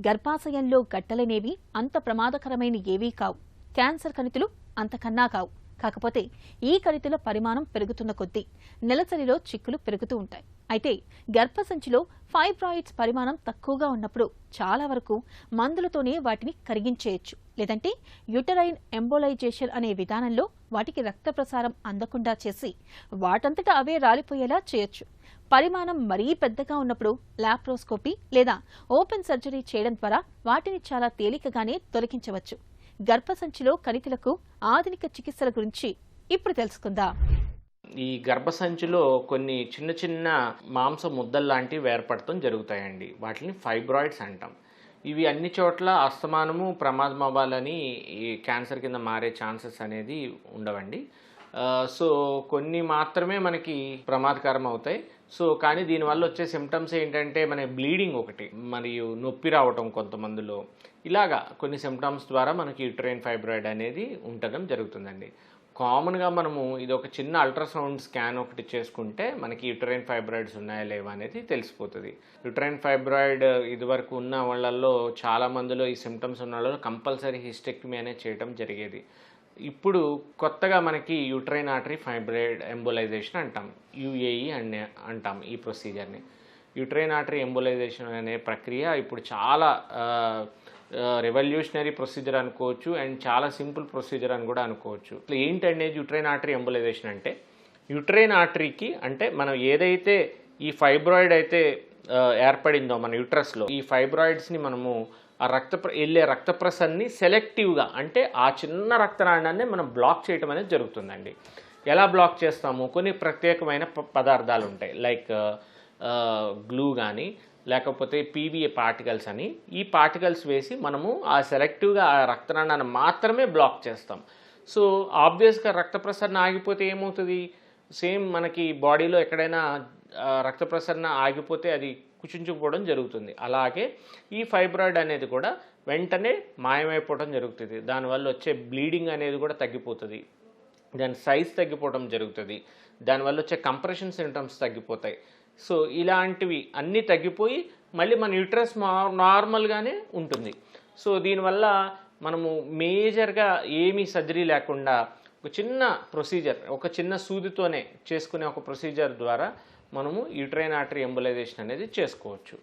గర్భాశయంలో గడ్డలనేవి అంత ప్రమాదకరమైన ఏవీ కావు. క్యాన్సర్ కణితులు అంతకన్నా కావు. కాకపోతే ఈ కణితుల పరిమాణం పెరుగుతున్న కొద్దీ నెలసరిలో చిక్కులు పెరుగుతూ ఉంటాయి. అయితే గర్భసంచిలో ఫైబ్రాయిడ్స్ పరిమాణం తక్కువగా ఉన్నప్పుడు చాలా వరకు మందులతోనే వాటిని కరిగించేయచ్చు. లేదంటే యూటరైన్ ఎంబోలైజేషన్ అనే విధానంలో వాటికి రక్త ప్రసారం అందకుండా చేసి వాటంతటా అవే రాలిపోయేలా చేయొచ్చు. పరిమాణం మరీ పెద్దగా ఉన్నప్పుడు లాప్రోస్కోపీ లేదా ఓపెన్ సర్జరీ చేయడం ద్వారా వాటిని చాలా తేలికగానే తొలగించవచ్చు. గర్భసంచిలో కణితులకు ఆధునిక చికిత్సల గురించి ఇప్పుడు తెలుసుకుందాం. ఈ గర్భసంచిలో కొన్ని చిన్న చిన్న మాంస ముద్దల్లాంటివి ఏర్పడటం జరుగుతాయండి. వాటిని ఫైబ్రాయిడ్స్ అంటాం. ఇవి అన్ని చోట్ల అస్తమానము ప్రమాదం అవ్వాలని ఈ క్యాన్సర్ కింద మారే ఛాన్సెస్ అనేది ఉండవండి. సో కొన్ని మాత్రమే మనకి ప్రమాదకరం అవుతాయి. కానీ దీనివల్ల వచ్చే సిమ్టమ్స్ ఏంటంటే మన బ్లీడింగ్ ఒకటి, మరియు నొప్పి రావటం కొంతమందిలో, ఇలాగా కొన్ని సిమ్టమ్స్ ద్వారా మనకి యూటరైన్ ఫైబ్రాయిడ్ అనేది ఉండడం జరుగుతుందండి. కామన్గా మనము ఇది ఒక చిన్న అల్ట్రాసౌండ్ స్కాన్ ఒకటి చేసుకుంటే మనకి యూటరైన్ ఫైబ్రాయిడ్స్ ఉన్నాయా లేవా అనేది తెలిసిపోతుంది. యూటరైన్ ఫైబ్రాయిడ్ ఇదివరకు ఉన్న వాళ్ళల్లో చాలా మందిలో ఈ సిమ్టమ్స్ ఉన్న వాళ్ళలో కంపల్సరీ హిస్టెక్టమీ అనేది చేయడం జరిగేది. ఇప్పుడు కొత్తగా మనకి యూటరైన్ ఆర్టరీ ఫైబ్రాయిడ్ ఎంబోలైజేషన్ అంటాం, యుఏఈ అంటాం ఈ ప్రొసీజర్ని. యూటరైన్ ఆర్టరీ ఎంబోలైజేషన్ అనే ప్రక్రియ ఇప్పుడు చాలా రెవల్యూషనరీ ప్రొసీజర్ అనుకోవచ్చు అండ్ చాలా సింపుల్ ప్రొసీజర్ అని కూడా అనుకోవచ్చు. ఏంటనేది యూటరైన్ ఆర్టరీ ఎంబోలైజేషన్ అంటే, యూటరైన్ ఆర్టరీకి అంటే మనం ఏదైతే ఈ ఫైబ్రాయిడ్ అయితే ఏర్పడిందో మన యూట్రస్లో, ఈ ఫైబ్రాయిడ్స్ని మనము ఆ వెళ్ళే రక్త ప్రసరణని సెలెక్టివ్గా, అంటే ఆ చిన్న రక్తనాళాన్ని మనం బ్లాక్ చేయటం అనేది జరుగుతుందండి. ఎలా బ్లాక్ చేస్తాము? కొన్ని ప్రత్యేకమైన పదార్థాలు ఉంటాయి, లైక్ గ్లూ కానీ లేకపోతే పీవీఏ పార్టికల్స్ అని. ఈ పార్టికల్స్ వేసి మనము ఆ సెలెక్టివ్గా ఆ రక్తనాళాన్ని మాత్రమే బ్లాక్ చేస్తాం. సో ఆబ్వియస్గా రక్త ప్రసరణ ఆగిపోతే ఏమవుతుంది? సేమ్ మనకి బాడీలో ఎక్కడైనా రక్త ప్రసరణ ఆగిపోతే అది కుచించుకుపోవడం జరుగుతుంది. అలాగే ఈ ఫైబ్రాయిడ్ అనేది కూడా వెంటనే మాయమైపోవడం జరుగుతుంది. దానివల్ల వచ్చే బ్లీడింగ్ అనేది కూడా తగ్గిపోతుంది, దాని సైజ్ తగ్గిపోవడం జరుగుతుంది, దానివల్ల వచ్చే కంప్రెషన్ సింటమ్స్ తగ్గిపోతాయి. సో ఇలాంటివి అన్నీ తగ్గిపోయి మళ్ళీ మన యూట్రస్ నార్మల్గానే ఉంటుంది. సో దీనివల్ల మనము మేజర్గా ఏమీ సర్జరీ లేకుండా ఒక చిన్న ప్రొసీజర్, ఒక చిన్న సూదితోనే చేసుకునే ఒక ప్రొసీజర్ ద్వారా మనము యూటరైన్ ఆర్టరీ ఎంబోలైజేషన్ అనేది చేసుకోవచ్చు.